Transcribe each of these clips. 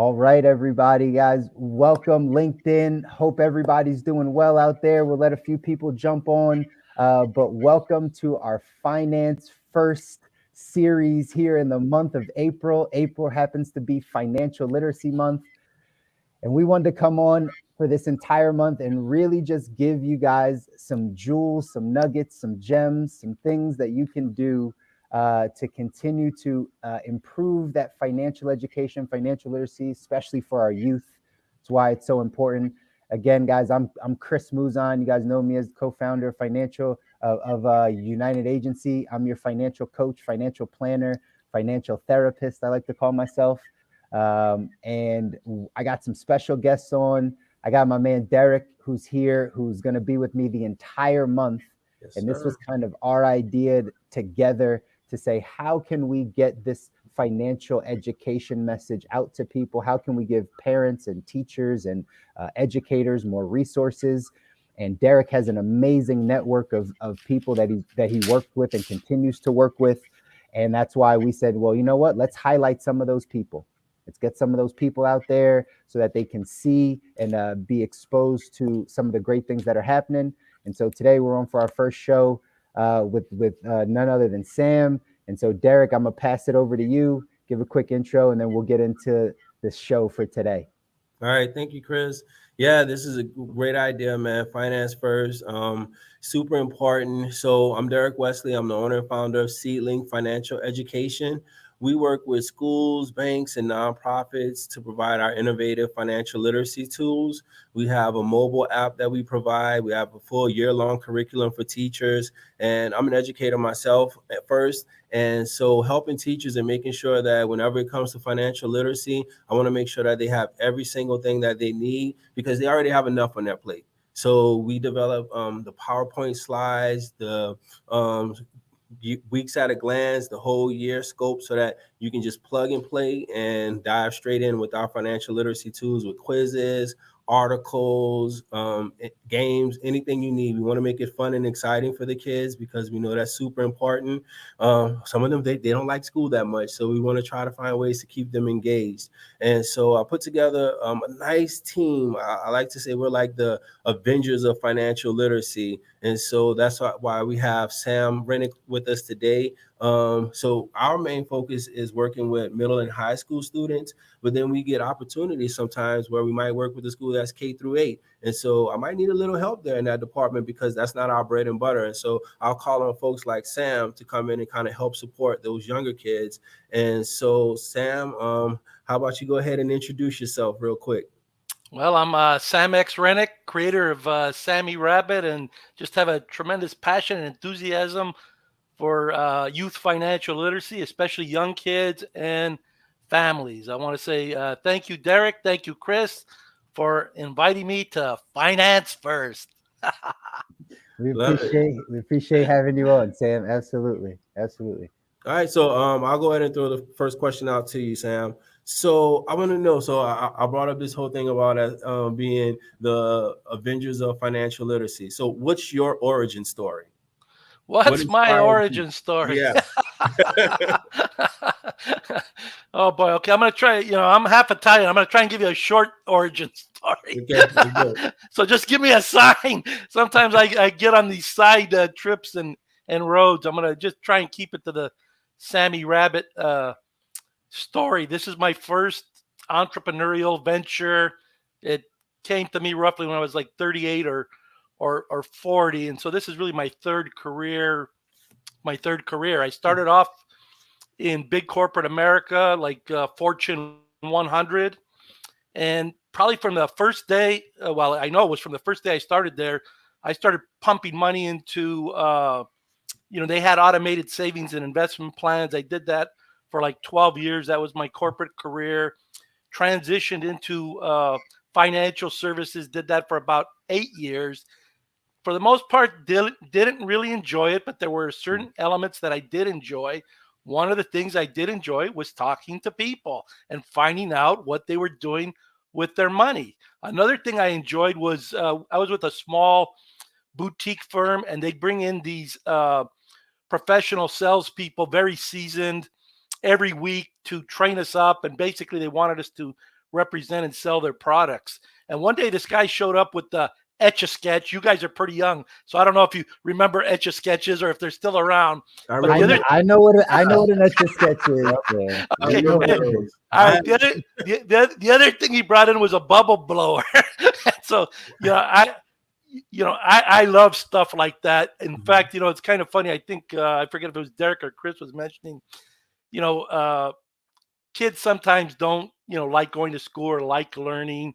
All right, everybody, guys, welcome LinkedIn. Hope everybody's doing well out there. We'll let a few people jump on, but welcome to our Finance First series here in the month of April. April happens to be Financial Literacy Month, and we wanted to come on for this entire month and really just give you guys some jewels, some nuggets, some gems, some things that you can do to continue to improve that financial education, financial literacy, especially for our youth. That's why it's so important. Again, guys, I'm Chris Mouzon. You guys know me as co-founder of United Agency. I'm your financial coach, financial planner, financial therapist, I like to call myself. And I got some special guests on. I got my man Derrick, who's here, who's going to be with me the entire month. Yes, And this was sir. kind of our idea together to say, how can we get this financial education message out to people? How can we give parents and teachers and educators more resources? And Derrick has an amazing network of people that he worked with and continues to work with. And that's why we said, well, you know what? Let's highlight some of those people. Let's get some of those people out there so that they can see and be exposed to some of the great things that are happening. And so today we're on for our first show with none other than Sam. And so Derrick, I'm gonna pass it over to you. Give a quick intro, and then we'll get into this show for today. All right, thank you, Chris. Yeah, this is a great idea, man. Finance first, super important. So I'm Derrick Wesley. I'm the owner and founder of Seedling Financial Education. We work with schools, banks, and nonprofits to provide our innovative financial literacy tools. We have a mobile app that we provide. We have a full year-long curriculum for teachers. And I'm an educator myself at first. And so helping teachers and making sure that whenever it comes to financial literacy, I want to make sure that they have every single thing that they need because they already have enough on their plate. So we develop the PowerPoint slides, the weeks at a glance, the whole year scope, so that you can just plug and play and dive straight in with our financial literacy tools with quizzes, articles, games, anything you need. We want to make it fun and exciting for the kids because we know that's super important. Some of them, they don't like school that much, so we want to try to find ways to keep them engaged. And so I put together a nice team. I like to say we're like the Avengers of financial literacy. And so that's why we have Sam Rabbit with us today. So our main focus is working with middle and high school students, but then we get opportunities sometimes where we might work with a school that's K-8. And so I might need a little help there in that department because that's not our bread and butter. And so I'll call on folks like Sam to come in and kind of help support those younger kids. And so Sam, how about you go ahead and introduce yourself real quick? Well, I'm Sam X Renick, creator of Sammy Rabbit, and just have a tremendous passion and enthusiasm for youth financial literacy, especially young kids and families. I want to say thank you, Derrick. Thank you, Chris, for inviting me to Finance First. We Love it. appreciate having you on, Sam. Absolutely, absolutely. All right, so I'll go ahead and throw the first question out to you, Sam. So I want to know. So I brought up this whole thing about being the Avengers of financial literacy. So what's your origin story? What What's my inspired you? origin story? Yeah. Oh boy. Okay, I'm gonna try. I'm half Italian. I'm gonna try and give you a short origin story. Okay. Let's go. So just give me a sign. Sometimes I get on these side trips and roads. I'm gonna just try and keep it to the Sammy Rabbit story. This is my first entrepreneurial venture. It came to me roughly when I was like 38 or 40, and so this is really my third career. My third career. I started off in big corporate America, like Fortune 100. And probably from the first day, well, I know it was from the first day I started there, I started pumping money into, they had automated savings and investment plans. I did that for like 12 years. That was my corporate career. Transitioned into financial services, did that for about 8 years. For the most part, didn't really enjoy it, but there were certain elements that I did enjoy. One of the things I did enjoy was talking to people and finding out what they were doing with their money. Another thing I enjoyed was I was with a small boutique firm, and they bring in these professional salespeople, very seasoned, every week to train us up. And basically, they wanted us to represent and sell their products. And one day this guy showed up with the Etch-a-Sketch. You guys are pretty young, so I don't know if you remember Etch-a-Sketches or if they're still around. I know what an Etch-a-Sketch is. Yeah. Okay. All right. The other thing he brought in was a bubble blower. So I love stuff like that. In fact, it's kind of funny. I think I forget if it was Derrick or Chris was mentioning, kids sometimes don't like going to school or like learning.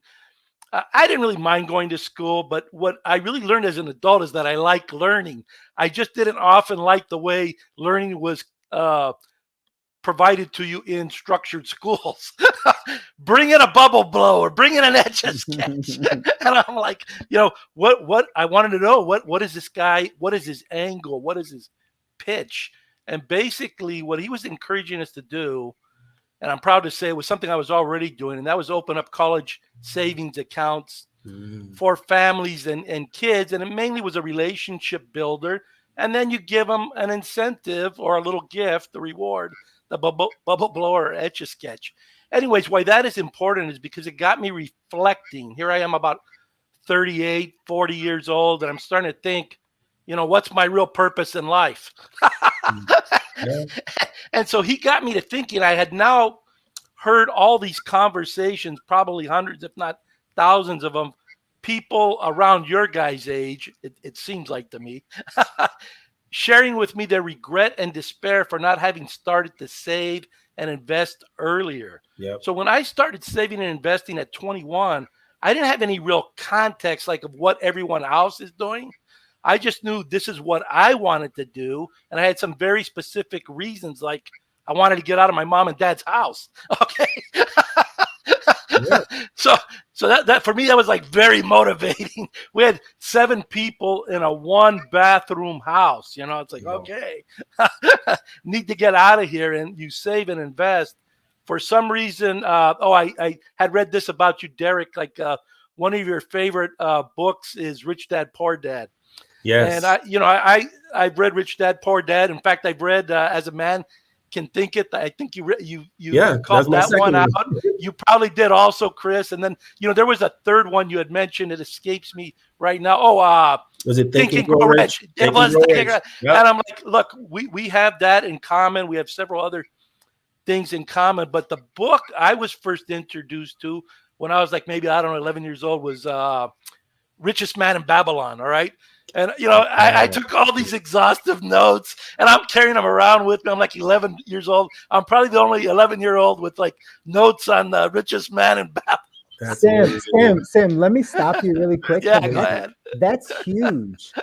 I didn't really mind going to school, but what I really learned as an adult is that I like learning. I just didn't often like the way learning was provided to you in structured schools. Bring in a bubble blower, bring in an Etch-a-Sketch. And I'm like, what I wanted to know, what is this guy, what is his angle, what is his pitch? And basically what he was encouraging us to do, and I'm proud to say it was something I was already doing, and that was open up college savings accounts for families and kids. And it mainly was a relationship builder. And then you give them an incentive or a little gift, the reward, the bubble blower or Etch-a-Sketch. Anyways, why that is important is because it got me reflecting. Here I am about 38, 40 years old, and I'm starting to think, what's my real purpose in life? Yeah. And so he got me to thinking. I had now heard all these conversations, probably hundreds, if not thousands of them, people around your guys' age, it seems like to me, sharing with me their regret and despair for not having started to save and invest earlier. Yep. So when I started saving and investing at 21, I didn't have any real context of what everyone else is doing. I just knew this is what I wanted to do. And I had some very specific reasons, like I wanted to get out of my mom and dad's house. Okay. Yeah. So that for me, that was very motivating. We had 7 people in a 1-bathroom house. It's like, okay, need to get out of here. And you save and invest. For some reason, I had read this about you, Derrick. One of your favorite books is Rich Dad, Poor Dad. Yes. And I've read Rich Dad, Poor Dad. In fact, I've read As a Man Can Think It. I think you called that one out. You probably did also, Chris. And then there was a third one you had mentioned. It escapes me right now. Was it Think and Grow Rich? It was Think and Grow Rich. Yep. And I'm like, look, we have that in common. We have several other things in common. But the book I was first introduced to when I was maybe 11 years old was Richest Man in Babylon. All right. And, I took all these exhaustive notes and I'm carrying them around with me. I'm 11 years old. I'm probably the only 11-year-old with notes on the richest man in Babylon. Sam, let me stop you really quick. Yeah, go ahead. That's huge.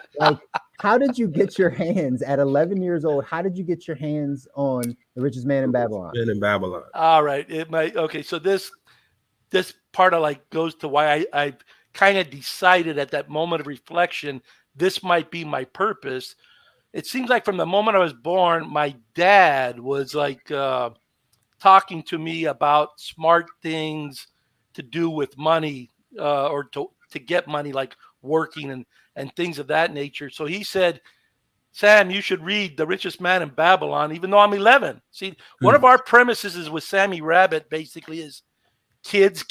How did you get your hands at 11 years old? How did you get your hands on The Richest Man in Babylon? All right. Okay. So this part of goes to why I kind of decided at that moment of reflection, this might be my purpose. It seems like from the moment I was born, my dad was talking to me about smart things to do with money or to get money, like working and things of that nature. So he said, Sam, you should read The Richest Man in Babylon, even though I'm 11. See, one of our premises is with Sammy Rabbit basically is kids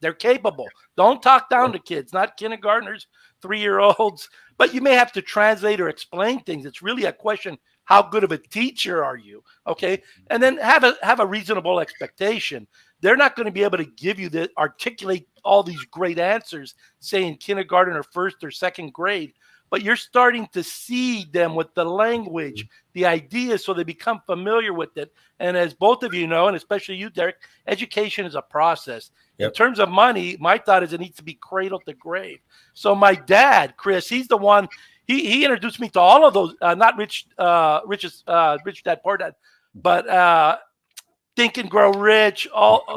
they're capable. Don't talk down to kids, not kindergartners, 3-year-olds, but you may have to translate or explain things. It's really a question, how good of a teacher are you? Okay. And then have a reasonable expectation. They're not going to be able to articulate all these great answers, say in kindergarten or first or second grade, but you're starting to seed them with the language, the ideas, so they become familiar with it. And as both of you know, and especially you, Derrick, education is a process. Yep. In terms of money, my thought is it needs to be cradle to grave. So my dad, Chris, he's the one, he introduced me to all of those, not Rich Dad, Poor Dad, but Think and Grow Rich,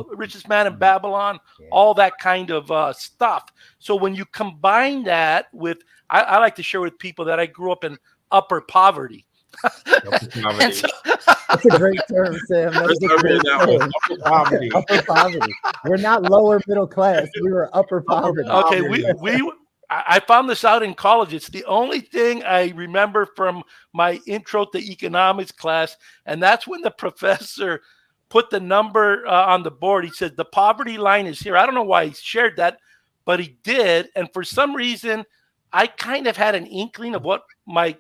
Richest Man in Babylon, all that kind of stuff. So when you combine that with, I like to share with people that I grew up in upper poverty. That's a great term, Sam. That's a great term. Upper poverty. We're not lower middle class. We were upper poverty. Okay, I found this out in college. It's the only thing I remember from my intro to economics class, and that's when the professor put the number on the board. He said, the poverty line is here. I don't know why he shared that, but he did. And for some reason, I kind of had an inkling of what my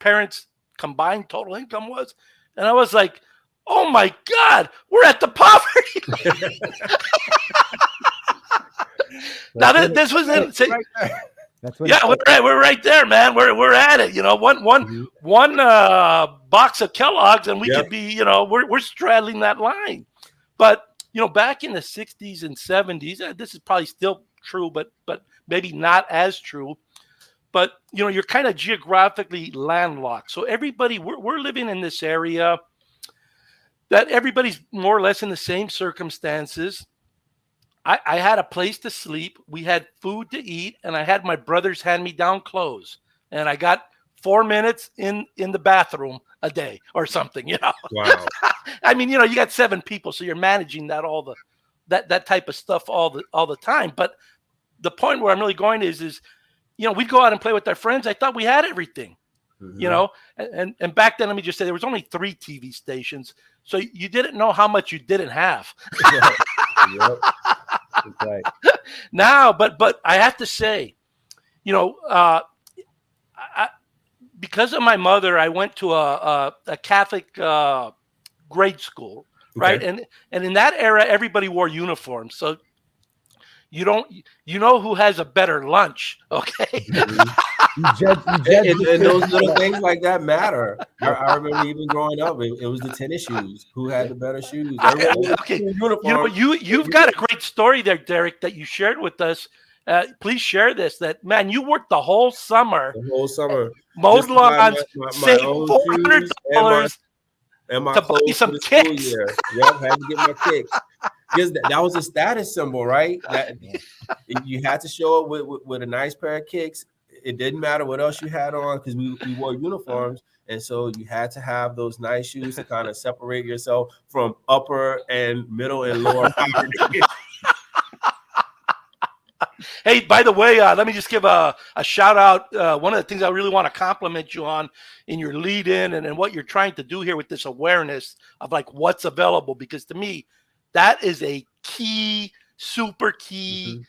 parents' combined total income was. And I was like, oh my God, we're at the poverty line. Now this was in we're right there, man. We're at it. You know, one box of Kellogg's, and we could be, you know, we're straddling that line. But you know, back in the 60s and 70s, this is probably still true, but maybe not as true. But you know, you're kind of geographically landlocked. So everybody, we're living in this area that everybody's more or less in the same circumstances. I had a place to sleep. We had food to eat, and I had my brother's hand-me-down clothes. And I got 4 minutes in the bathroom a day or something, you know. Wow. I mean, you know, you got 7 people, so you're managing that that type of stuff all the time. But the point where I'm really going is, you know, we'd go out and play with our friends. I thought we had everything, you know. And back then, let me just say, there was only 3 TV stations, so you didn't know how much you didn't have. Yep. Right. Now, but I have to say, you know, because of my mother, I went to a Catholic grade school, right? And in that era, everybody wore uniforms, so you know who has a better lunch, okay? You judge and those little things like that matter. I remember even growing up, it was the tennis shoes. Who had the better shoes? Okay, you know, you've got a great story there, Derrick, that you shared with us. Please share this. That, man, you worked the whole summer. Mowed lawns, saved $400 to buy some kicks. Yep, had to get my kicks. Because that was a status symbol, right? That you had to show up with a nice pair of kicks. It didn't matter what else you had on because we wore uniforms. And so you had to have those nice shoes to kind of separate yourself from upper and middle and lower poverty. Hey, by the way, let me just give a shout out. One of the things I really want to compliment you on in your lead in and what you're trying to do here with this awareness of like what's available, because to me, that is a key, super key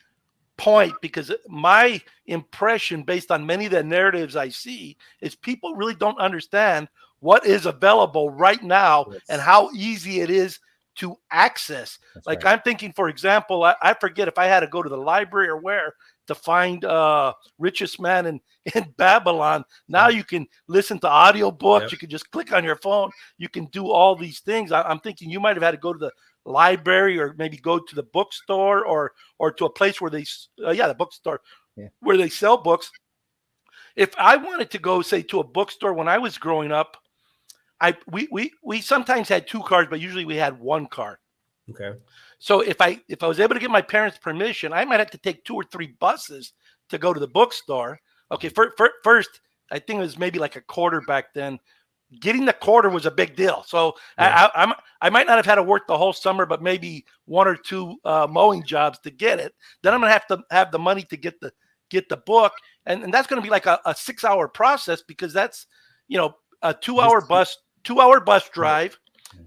point, because my impression based on many of the narratives I see is people really don't understand what is available right now and how easy it is to access. That's like right. I'm thinking, for example, I forget if I had to go to the library or where to find Richest Man in Babylon. Now you can listen to audiobooks. Yep. You can just click on your phone. You can do all these things. I'm thinking you might have had to go to the library or maybe go to the bookstore or to a place where the bookstore where they sell books. If I wanted to go, say, to a bookstore when I was growing up, we sometimes had 2 cars, but usually we had 1 car. Okay. So if I was able to get my parents' permission, I might have to take 2 or 3 buses to go to the bookstore. Okay, first, I think it was maybe like a quarter back then. Getting the quarter was a big deal. So I might not have had to work the whole summer, but maybe 1 or 2 mowing jobs to get it. Then I'm gonna have to have the money to get the book, and that's gonna be like a 6-hour process, because that's, you know, a 2-hour bus drive.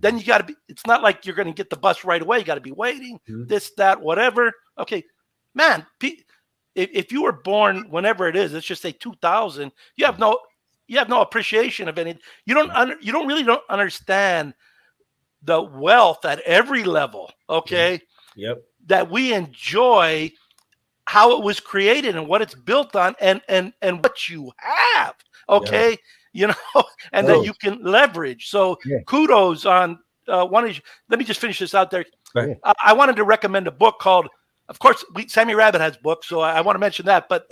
Then you got to be. It's not like you're gonna get the bus right away. You got to be waiting. This, that, whatever. Okay, man. If you were born whenever it is, let's just say 2000, you have no appreciation of any. You don't really understand the wealth at every level. Okay. Yep. That we enjoy, how it was created and what it's built on, and what you have. Okay. Yep. You know, and that you can leverage. So kudos on one of you. Let me just finish this out there. Right. I wanted to recommend a book called, of course, Sammy Rabbit has books, so I want to mention that. But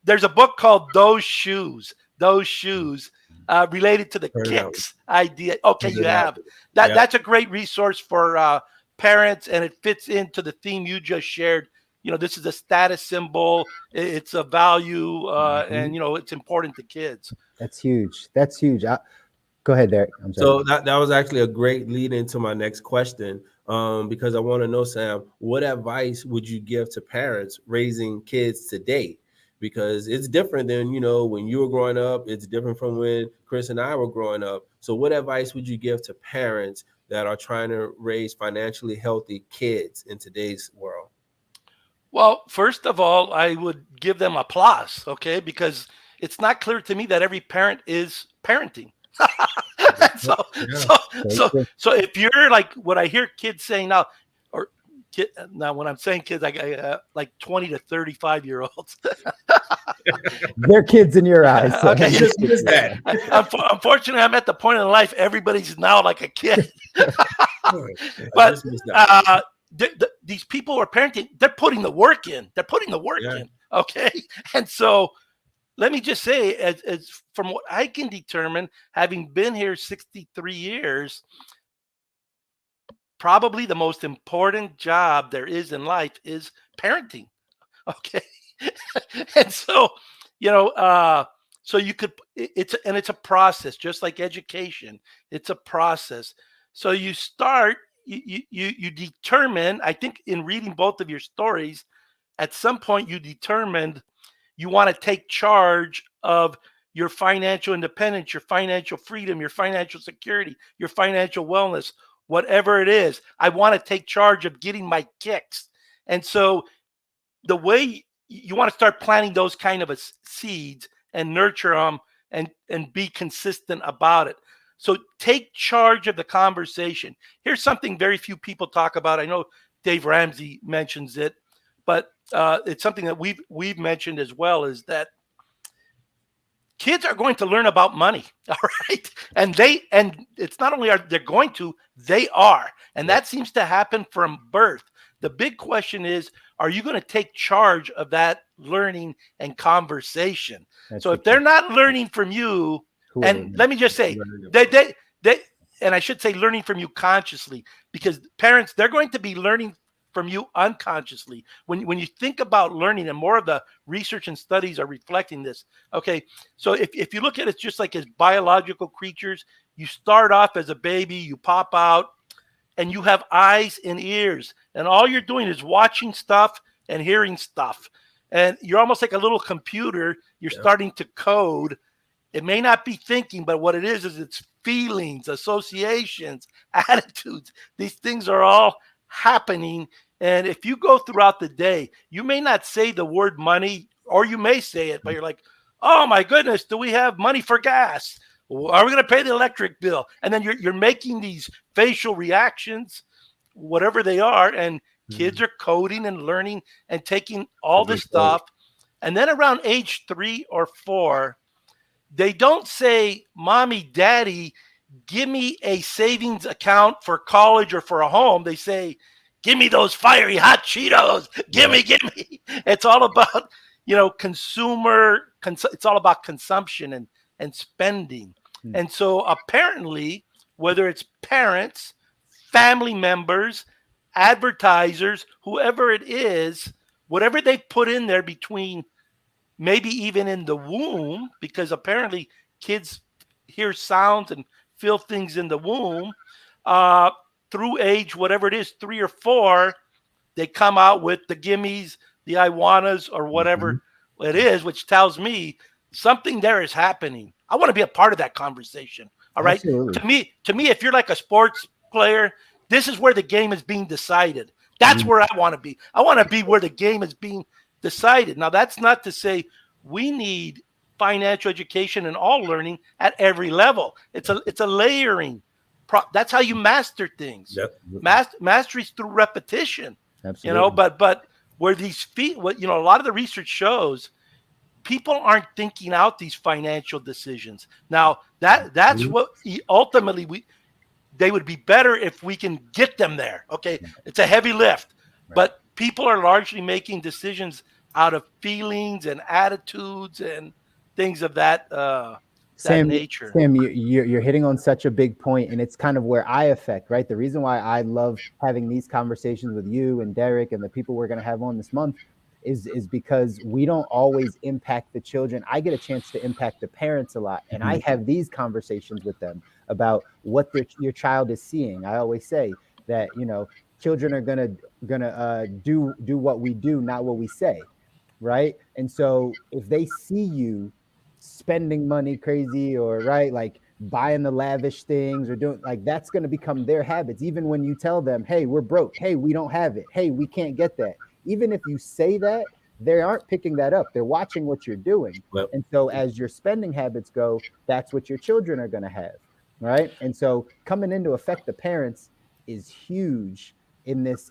there's a book called Those Shoes related to the kicks idea. Okay, you have that. That's a great resource for parents, and it fits into the theme you just shared. You know, this is a status symbol. It's a value, and you know, it's important to kids. That's huge. Go ahead, Derrick. I'm sorry. So that was actually a great lead into my next question, because I want to know, Sam, what advice would you give to parents raising kids today? Because it's different than, you know, when you were growing up. It's different from when Chris and I were growing up. So what advice would you give to parents that are trying to raise financially healthy kids in today's world? Well, first of all, I would give them applause, okay? Because it's not clear to me that every parent is parenting. so, Yeah. so if you're like what I hear kids saying now, or now when I'm saying kids, I like 20 to 35-year-olds. They're kids in your eyes. So Okay. Just miss that. Unfortunately, I'm at the point in life everybody's now like a kid. But just miss that. These people who are parenting, they're putting the work in. They're putting the work in. Okay. And so let me just say, as from what I can determine, having been here 63 years, probably the most important job there is in life is parenting. Okay. And so, so you could, it's a process, just like education. It's a process. So you start, you determine, I think in reading both of your stories, at some point you determined you want to take charge of your financial independence, your financial freedom, your financial security, your financial wellness, whatever it is. I want to take charge of getting my kicks. And so the way you want to start planting those kind of seeds and nurture them and be consistent about it. So take charge of the conversation. Here's something very few people talk about. I know Dave Ramsey mentions it, but it's something that we've mentioned as well, is that kids are going to learn about money. All right. And it's not only they're going to, they are. And that seems to happen from birth. The big question is, are you going to take charge of that learning and conversation? So if they're not learning from you, and let me just say, they, and I should say learning from you consciously, because parents, they're going to be learning from you unconsciously. When you think about learning, and more of the research and studies are reflecting this. Okay. So if you look at it just like as biological creatures, you start off as a baby, you pop out, and you have eyes and ears, and all you're doing is watching stuff and hearing stuff. And you're almost like a little computer. You're starting to code. It may not be thinking, but what it is it's feelings, associations, attitudes. These things are all happening. And if you go throughout the day, you may not say the word money, or you may say it, but you're like, oh my goodness, do we have money for gas? Are we going to pay the electric bill? And then you're making these facial reactions, whatever they are, and kids are coding and learning and taking all this stuff. And then around age 3 or 4, they don't say, mommy, daddy, give me a savings account for college or for a home. They say, give me those fiery hot Cheetos. Give me. It's all about, it's all about consumption and spending. And so apparently, whether it's parents, family members, advertisers, whoever it is, whatever they put in there between, maybe even in the womb, because apparently kids hear sounds and feel things in the womb, through age, whatever it is, 3 or 4, they come out with the gimmies, the Iwanas, or whatever it is, which tells me something there is happening. I want to be a part of that conversation. All right. Absolutely. To me, if you're like a sports player, this is where the game is being decided. That's where I want to be. I want to be where the game is being decided. Now, that's not to say we need financial education and all learning at every level. It's a layering. That's how you master things. Mastery is through repetition. Absolutely. But where these a lot of the research shows, people aren't thinking out these financial decisions. Now that's what ultimately they would be better if we can get them there. Okay. It's a heavy lift, but people are largely making decisions out of feelings and attitudes and things of that nature. Sam, you're hitting on such a big point, and it's kind of where I affect, right? The reason why I love having these conversations with you and Derrick and the people we're going to have on this month is because we don't always impact the children. I get a chance to impact the parents a lot, and I have these conversations with them about what your child is seeing. I always say that, children are gonna do what we do, not what we say, right? And so if they see you spending money crazy, or right, like buying the lavish things or doing like that's going to become their habits. Even when you tell them, hey, we're broke, hey, we don't have it, hey, we can't get that. Even if you say that, they aren't picking that up. They're watching what you're doing. Yep. And so as your spending habits go, that's what your children are going to have. Right. And so coming into affect the parents is huge in this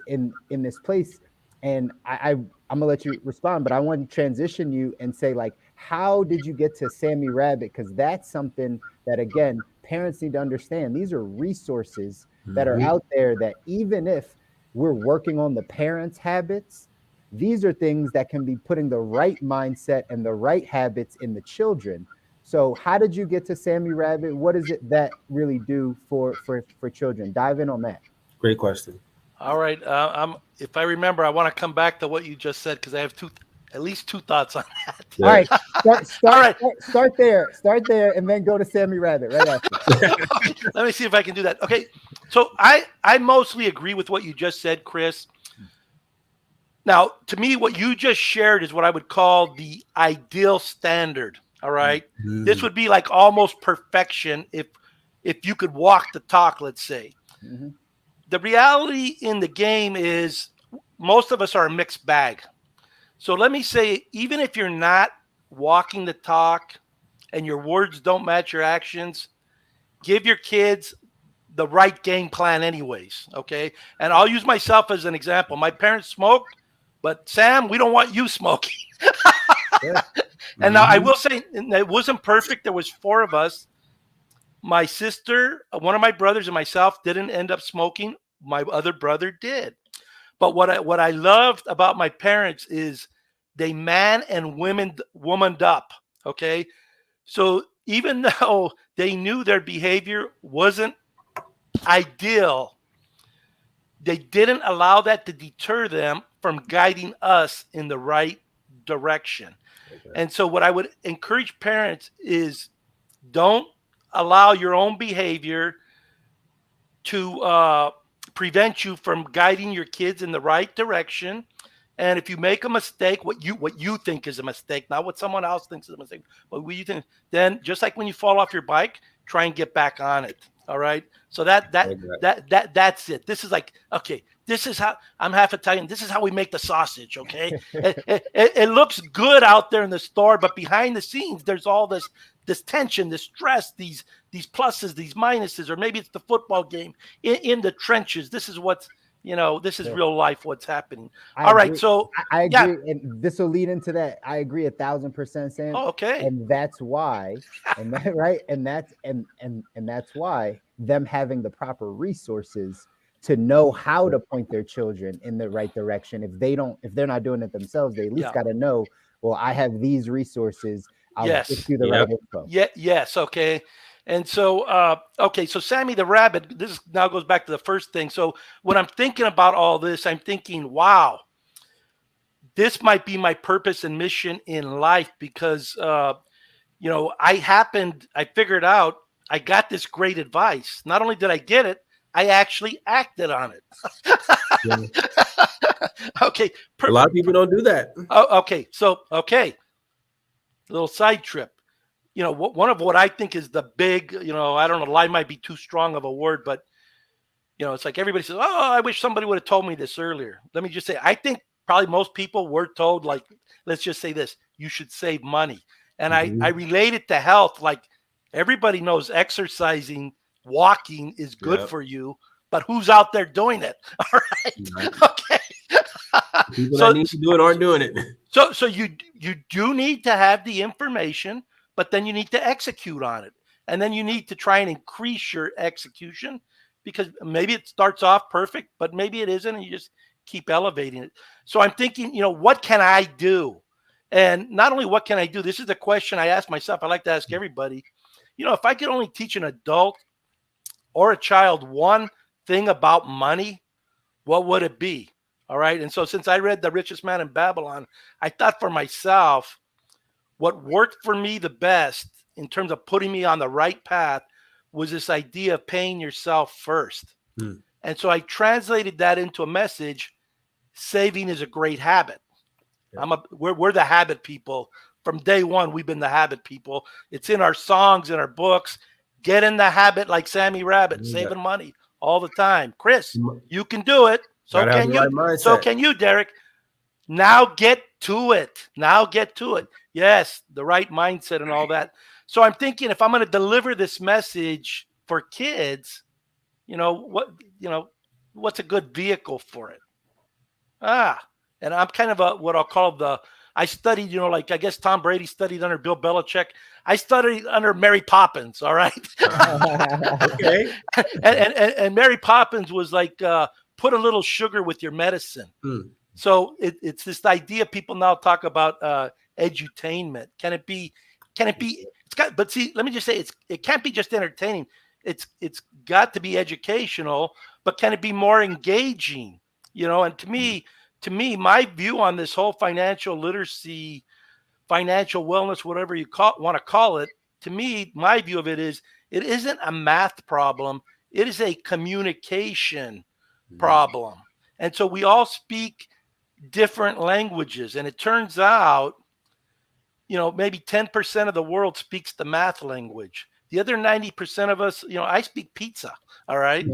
place. And I'm gonna let you respond, but I want to transition you and say, like, how did you get to Sammy Rabbit? Because that's something that, again, parents need to understand. These are resources that are out there that even if we're working on the parents' habits, these are things that can be putting the right mindset and the right habits in the children. So how did you get to Sammy Rabbit? What does it that really do for children? Dive in on that. Great question. All right. If I remember, I want to come back to what you just said because I have at least two thoughts on that. Yeah. All right. All right. Start there, and then go to Sammy Rabbit right after. Okay, let me see if I can do that. Okay. So I mostly agree with what you just said, Chris. Now, to me, what you just shared is what I would call the ideal standard. All right. Mm-hmm. This would be like almost perfection if you could walk the talk, let's say. Mm-hmm. The reality in the game is most of us are a mixed bag. So let me say, even if you're not walking the talk and your words don't match your actions, give your kids the right game plan anyways, okay? And I'll use myself as an example. My parents smoked, but Sam, we don't want you smoking. Yeah. And now I will say, it wasn't perfect. There was 4 of us. My sister, one of my brothers, and myself didn't end up smoking. My other brother did. But what I loved about my parents is they man and womaned up, okay? So even though they knew their behavior wasn't ideal, they didn't allow that to deter them from guiding us in the right direction. Okay. And so what I would encourage parents is don't allow your own behavior to prevent you from guiding your kids in the right direction. And if you make a mistake, what you think is a mistake, not what someone else thinks is a mistake, but what you think, then just like when you fall off your bike, try and get back on it. All right. So that's it. This is like, okay, this is how I'm half Italian. This is how we make the sausage. Okay. it looks good out there in the store, but behind the scenes, there's all this tension, this stress, these pluses, these minuses, or maybe it's the football game in the trenches. This is what's, this is real life, what's happening. All right. So I agree. Yeah. And this will lead into that. I agree 1,000%, Sam. Oh, okay. And that's why, and that, right. And that's why them having the proper resources to know how to point their children in the right direction. If they're not doing it themselves, they at least got to know, well, I have these resources. I'll get you the right info. Yeah. Yes. Okay. And so, so Sammy the Rabbit, this now goes back to the first thing. So when I'm thinking about all this, I'm thinking, wow, this might be my purpose and mission in life because, I figured out I got this great advice. Not only did I get it, I actually acted on it. Okay. A lot of people don't do that. Oh, okay. So, little side trip. One of what I think is the big, I don't know, lie might be too strong of a word, but, it's like everybody says, oh, I wish somebody would have told me this earlier. Let me just say, I think probably most people were told, like, let's just say this, you should save money. And I relate it to health. Like everybody knows exercising, walking is good for you, but who's out there doing it? All right. Okay. People that need to do it aren't doing it. So you do need to have the information, but then you need to execute on it. And then you need to try and increase your execution because maybe it starts off perfect, but maybe it isn't. And you just keep elevating it. So I'm thinking, what can I do? And not only what can I do, this is the question I ask myself. I like to ask everybody, if I could only teach an adult or a child one thing about money, what would it be? All right. And so since I read The Richest Man in Babylon, I thought for myself, what worked for me the best in terms of putting me on the right path was this idea of paying yourself first. And so I translated that into a message. Saving is a great habit. We're the habit people. From day one, we've been the habit people. It's in our songs, in our books. Get in the habit like Sammy Rabbit, saving money all the time. Chris, you can do it. So can you. Right, so can you, Derrick. Now get to it. Yes, the right mindset and all that. So I'm thinking, if I'm going to deliver this message for kids, what's a good vehicle for it? And I'm kind of what I'll call I studied, like I guess Tom Brady studied under Bill Belichick. I studied under Mary Poppins. All right. Okay. and Mary Poppins was like, put a little sugar with your medicine. So it's this idea people now talk about edutainment. Can it be? But see, let me just say, it can't be just entertaining. It's got to be educational, but can it be more engaging? And to me, my view on this whole financial literacy, financial wellness, whatever you want to call it, to me, my view of it is, it isn't a math problem. It is a communication problem. And so we all speak different languages. And it turns out, maybe 10% of the world speaks the math language. The other 90% of us, I speak pizza. All right.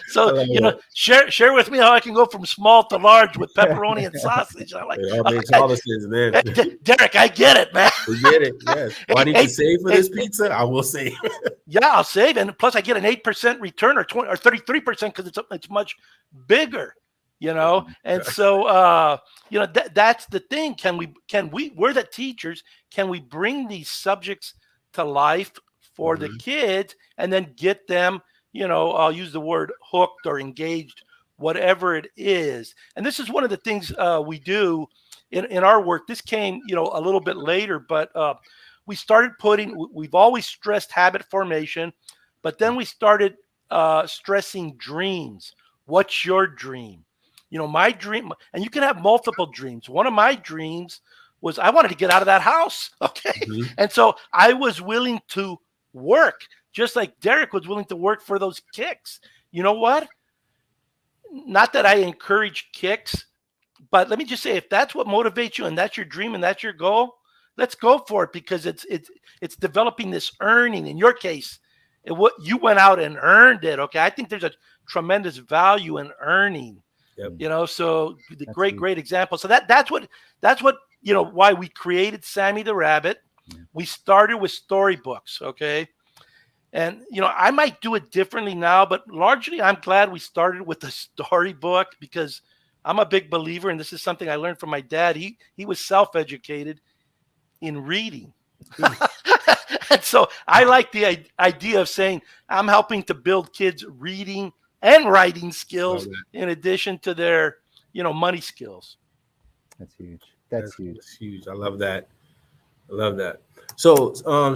So, share with me how I can go from small to large with pepperoni and sausage. I'm like, it all makes all the sense, man. Derrick, I get it, man. We get it. Yes. Why need you save for this pizza? I will save. Yeah, I'll save, and plus I get an 8% return or 20 or 33% because it's much bigger. And so that's the thing. Can we we're the teachers, can we bring these subjects to life for the kids and then get them, I'll use the word hooked or engaged, whatever it is. And this is one of the things we do in our work. This came, a little bit later, but we started we've always stressed habit formation, but then we started stressing dreams. What's your dream? My dream, and you can have multiple dreams. One of my dreams was I wanted to get out of that house. Okay. And so I was willing to work, just like Derrick was willing to work for those kicks. You know what? Not that I encourage kicks, but let me just say, if that's what motivates you and that's your dream and that's your goal, let's go for it, because it's developing this earning. In your case, you went out and earned it. Okay. I think there's a tremendous value in earning. Yep. So the great example. So that's what why we created Sammy the Rabbit. Yeah. We started with storybooks, okay? And I might do it differently now, but largely I'm glad we started with a storybook, because I'm a big believer, and this is something I learned from my dad. He was self-educated in reading. And so I like the idea of saying I'm helping to build kids' reading and writing skills in addition to their, money skills. That's huge. That's huge. That's huge. I love that. So, Sam,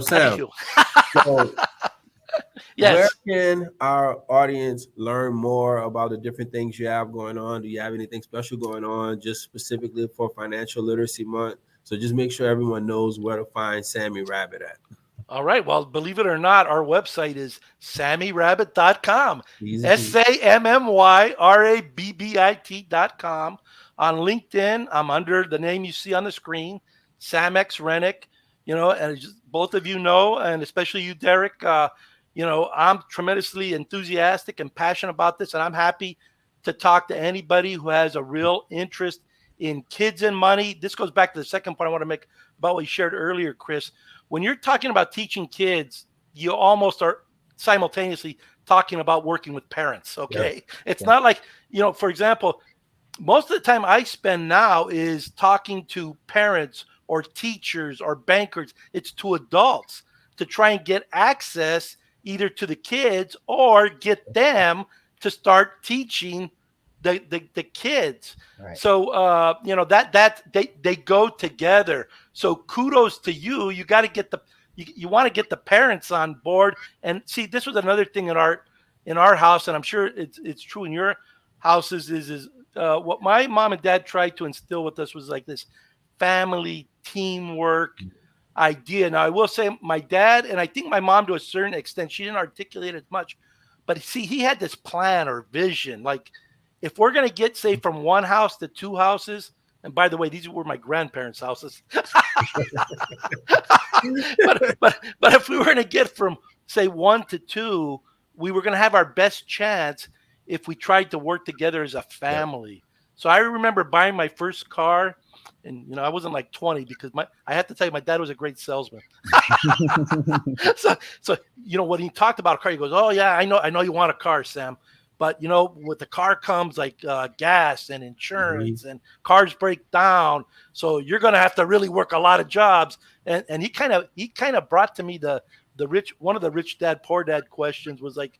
yes. Where can our audience learn more about the different things you have going on? Do you have anything special going on just specifically for Financial Literacy Month? So just make sure everyone knows where to find Sammy Rabbit at. All right. Well, believe it or not, our website is SammyRabbit.com. SammyRabbit.com. On LinkedIn, I'm under the name you see on the screen, Sam X Renick. And both of you know, and especially you, Derrick, I'm tremendously enthusiastic and passionate about this, and I'm happy to talk to anybody who has a real interest in kids and money. This goes back to the second point I want to make about what you shared earlier, Chris. When you're talking about teaching kids, you almost are simultaneously talking about working with parents. Okay. Yeah. It's not like, for example, most of the time I spend now is talking to parents or teachers or bankers. It's to adults to try and get access either to the kids or get them to start teaching the kids. Right. So they go together. So kudos to you. You got to get you want to get the parents on board. And see, this was another thing in our house, and I'm sure it's true in your houses, is what my mom and dad tried to instill with us was like this family teamwork idea. Now I will say my dad, and I think my mom to a certain extent, she didn't articulate it much, but see, he had this plan or vision, like, if we're going to get, say, from one house to two houses, And by the way, these were my grandparents' houses. but if we were going to get from say 1 to 2, we were going to have our best chance if we tried to work together as a family. Yeah. So I remember buying my first car, and I wasn't like 20 because I have to tell you, my dad was a great salesman. so when he talked about a car, he goes, "Oh yeah, I know you want a car, Sam. But with the car comes like gas and insurance, and cars break down. So you're going to have to really work a lot of jobs." And he kind of brought to me one of the rich dad, poor dad questions was like,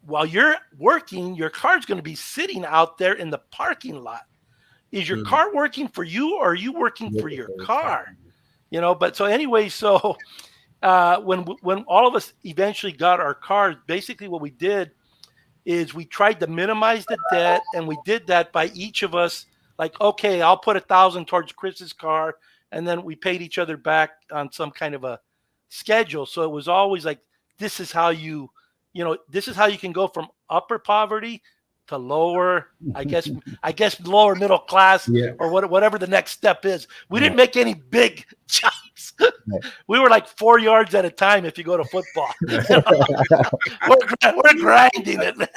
while you're working, your car's going to be sitting out there in the parking lot. Is your car working for you, or are you working for your car? But so anyway, when all of us eventually got our cars, basically what we did is we tried to minimize the debt, and we did that by each of us like, okay, I'll put 1,000 towards Chris's car, and then we paid each other back on some kind of a schedule. So it was always like, this is how you can go from upper poverty to lower, I guess lower middle class, or whatever the next step is. We didn't make any big jumps. We were like 4 yards at a time if you go to football. We're grinding it, man.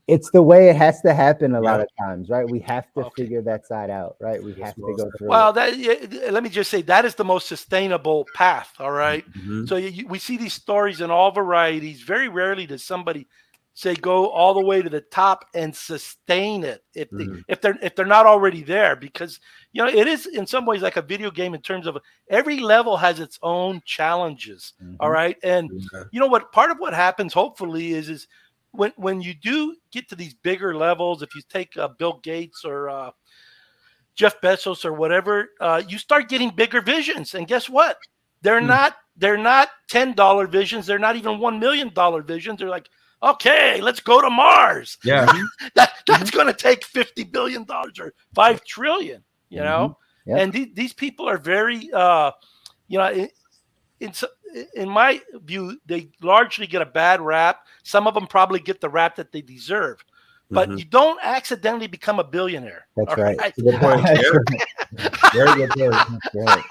It's the way it has to happen a lot of times, right? We have to figure that side out, right? We have to go through it. Let me just say, that is the most sustainable path, all right? Mm-hmm. So we see these stories in all varieties. Very rarely does somebody say go all the way to the top and sustain it if they're not already there, because it is in some ways like a video game in terms of every level has its own challenges. All right. And what part of what happens hopefully is when you do get to these bigger levels, if you take Bill Gates or Jeff Bezos or whatever, you start getting bigger visions, and guess what, they're not $10 visions, they're not even $1 million visions. They're like, okay, let's go to Mars. Yeah, that's going to take $50 billion or $5 trillion. And these people are very, in my view, they largely get a bad rap. Some of them probably get the rap that they deserve, but you don't accidentally become a billionaire. That's right. Good point. Very good point. That's right.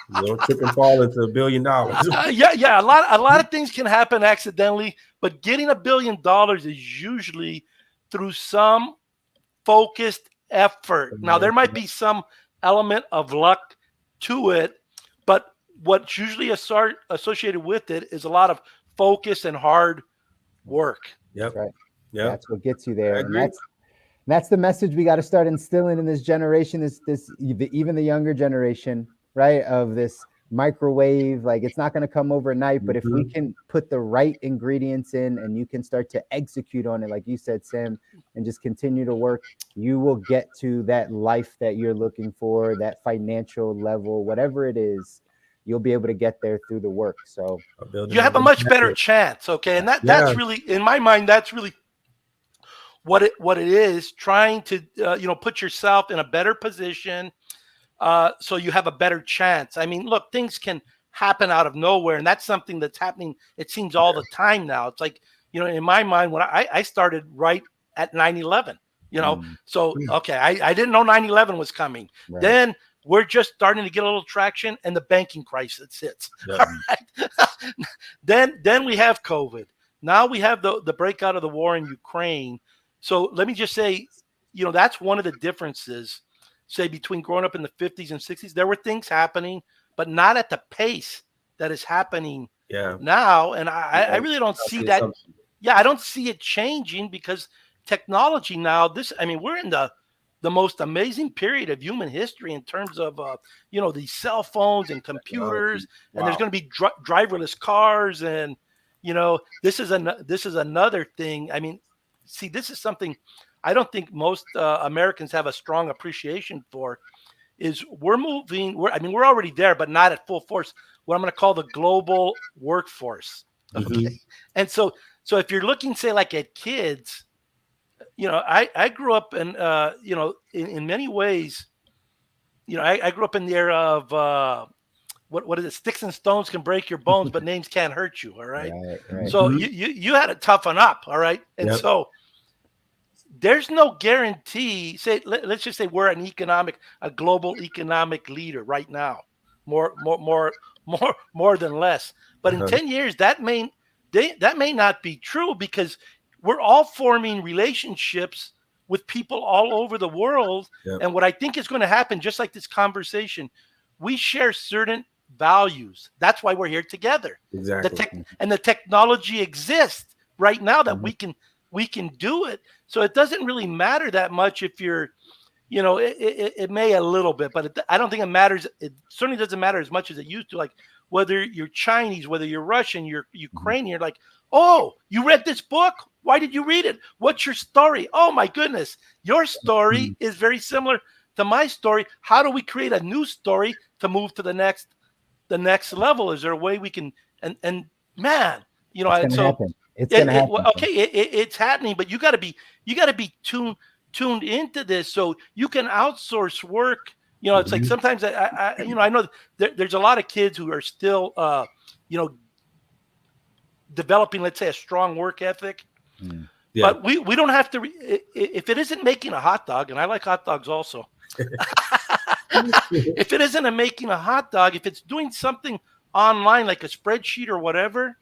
You don't trip and fall into $1 billion. A lot of things can happen accidentally, but getting $1 billion is usually through some focused effort. Now, there might be some element of luck to it, but what's usually associated with it is a lot of focus and hard work. Yep. That's right. Yeah, that's what gets you there. And that's the message we got to start instilling in this generation. Even the younger generation, right? Of this microwave, like it's not going to come overnight, but if we can put the right ingredients in and you can start to execute on it, like you said, Sam, and just continue to work, you will get to that life that you're looking for, that financial level, whatever it is. You'll be able to get there through the work. So you have a much better chance. Okay. And that's really, in my mind, that's really what it is, trying to, put yourself in a better position. So you have a better chance. I mean, look, things can happen out of nowhere, and that's something that's happening, it seems, all the time now. It's like, in my mind, when I started right at 9/11, so, okay, I didn't know 9/11 was coming. Right. Then we're just starting to get a little traction, and the banking crisis hits. Yeah. All right? Then we have COVID. Now we have the breakout of the war in Ukraine. So let me just say, that's one of the differences, say, between growing up in the 50s and 60s. There were things happening, but not at the pace that is happening now. And I really don't see that. Yeah, I don't see it changing, because technology now, we're in the most amazing period of human history in terms of, these cell phones and computers, and there's going to be driverless cars. And, this is another thing. I mean, see, this is something I don't think most Americans have a strong appreciation for, is we're we're already there, but not at full force, what I'm going to call the global workforce. Okay. And so if you're looking, say, like at kids, I grew up in many ways, I grew up in the era of, what is it? Sticks and stones can break your bones, but names can't hurt you. All right. Right. So you had to toughen up. All right. And so there's no guarantee. Say, let's just say we're a global economic leader right now, more than less. But in 10 years, that may not be true, because we're all forming relationships with people all over the world. Yep. And what I think is going to happen, just like this conversation, we share certain values. That's why we're here together. Exactly. The technology exists right now that we can do it. So it doesn't really matter that much if you're, it may a little bit, but I don't think it matters. It certainly doesn't matter as much as it used to. Like, whether you're Chinese, whether you're Russian, you're Ukrainian, you're like, oh, you read this book? Why did you read it? What's your story? Oh my goodness. Your story is very similar to my story. How do we create a new story to move to the next level? Is there a way we can, and man, it's gonna happen. It's happening, but you gotta be tuned into this so you can outsource work. It's like sometimes I know there's a lot of kids who are still developing, let's say, a strong work ethic. Yeah. But we don't have to if it isn't making a hot dog, and I like hot dogs also. If it isn't making a hot dog, if it's doing something online like a spreadsheet or whatever,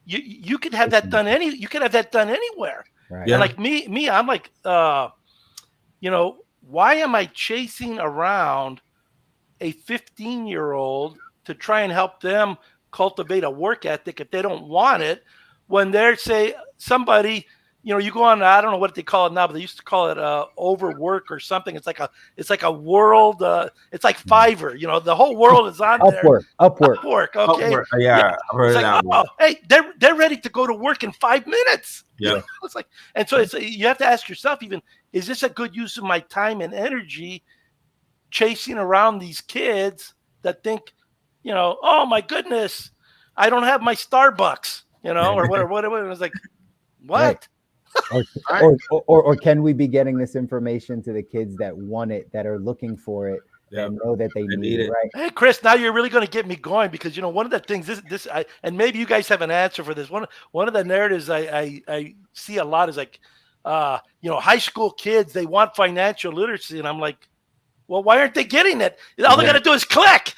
you could have that done anywhere. Right. Yeah. And like me, I'm like, why am I chasing around a 15-year-old to try and help them cultivate a work ethic if they don't want it, when they're, say, somebody, you go on, I don't know what they call it now, but they used to call it overwork or something. It's like a world, it's like Fiverr, the whole world is on there. Upwork. Okay. Upwork. Yeah. I've heard of that one. Hey, they're ready to go to work in 5 minutes. Yeah. It's like, and so you have to ask yourself, even, is this a good use of my time and energy chasing around these kids that think, oh my goodness, I don't have my Starbucks, or whatever. It was like, what? Right. Or can we be getting this information to the kids that want it, that are looking for it, and know that they need it, right? Hey, Chris, now you're really going to get me going, because one of the things and maybe you guys have an answer for this. One of the narratives I see a lot is like, high school kids, they want financial literacy, and I'm like, well, why aren't they getting it? All they got to do is click.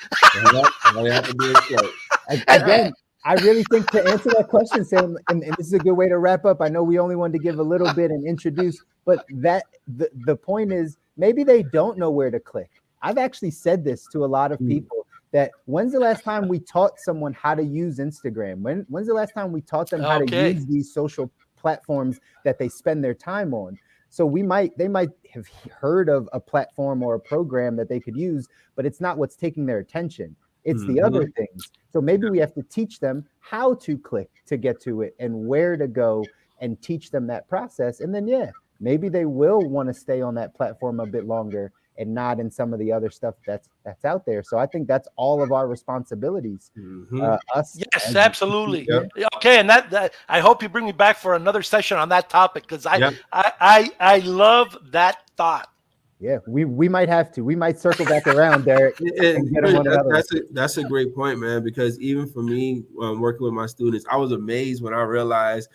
All they have to do is click. Again, I really think, to answer that question, Sam, and this is a good way to wrap up. I know we only wanted to give a little bit and introduce, but the point is, maybe they don't know where to click. I've actually said this to a lot of people, that when's the last time we taught someone how to use Instagram? When's the last time we taught them how to use these social platforms that they spend their time on? So they might have heard of a platform or a program that they could use, but it's not what's taking their attention. It's the other things. So maybe we have to teach them how to click to get to it and where to go, and teach them that process. And then, maybe they will want to stay on that platform a bit longer and not in some of the other stuff that's out there. So I think that's all of our responsibilities. Us. Yes, absolutely. Okay, and that I hope you bring me back for another session on that topic, because I love that thought. Yeah, we might have to. We might circle back around, Derrick. That's a great point, man. Because even for me, working with my students, I was amazed when I realized,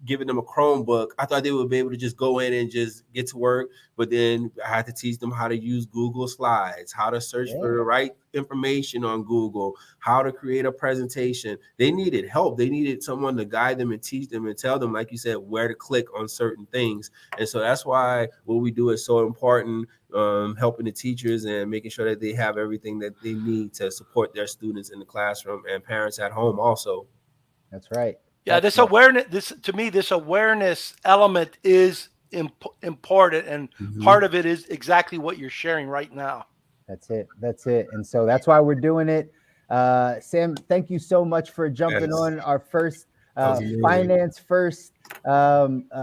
giving them a Chromebook, I thought they would be able to just go in and just get to work. But then I had to teach them how to use Google Slides, how to search for the right information on Google, how to create a presentation. They needed help. They needed someone to guide them and teach them and tell them, like you said, where to click on certain things. And so that's why what we do is so important, helping the teachers and making sure that they have everything that they need to support their students in the classroom, and parents at home also. That's right. Yeah, this awareness element is important, and part of it is exactly what you're sharing right now. That's it. And so that's why we're doing it. Sam, thank you so much for jumping on our first Finance First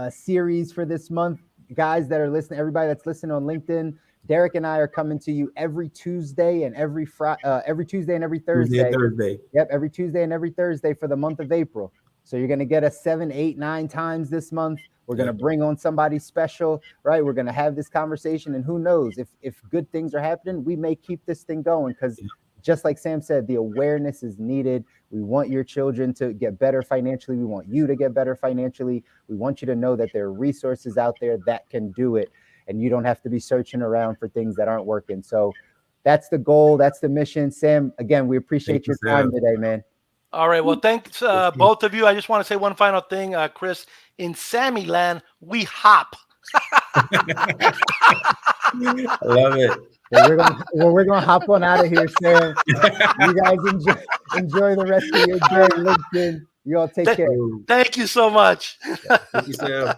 series for this month. Guys that are listening, everybody that's listening on LinkedIn, Derrick and I are coming to you every Tuesday and every Tuesday and every Thursday. Yep, every Tuesday and every Thursday for the month of April. So you're going to get us 7, 8, 9 times this month. We're going to bring on somebody special, right? We're going to have this conversation, and who knows, if good things are happening, we may keep this thing going, because just like Sam said, the awareness is needed. We want your children to get better financially. We want you to get better financially. We want you to know that there are resources out there that can do it, and you don't have to be searching around for things that aren't working. So that's the goal. That's the mission. Sam, again, we appreciate your time today, man. All right. Well, thanks both of you. I just want to say one final thing, Chris. In Sammy Land, we hop. I love it. Well, we're gonna hop on out of here, Sam. You guys enjoy the rest of your day, LinkedIn. You all take care. Thank you so much. Thank you, Sam.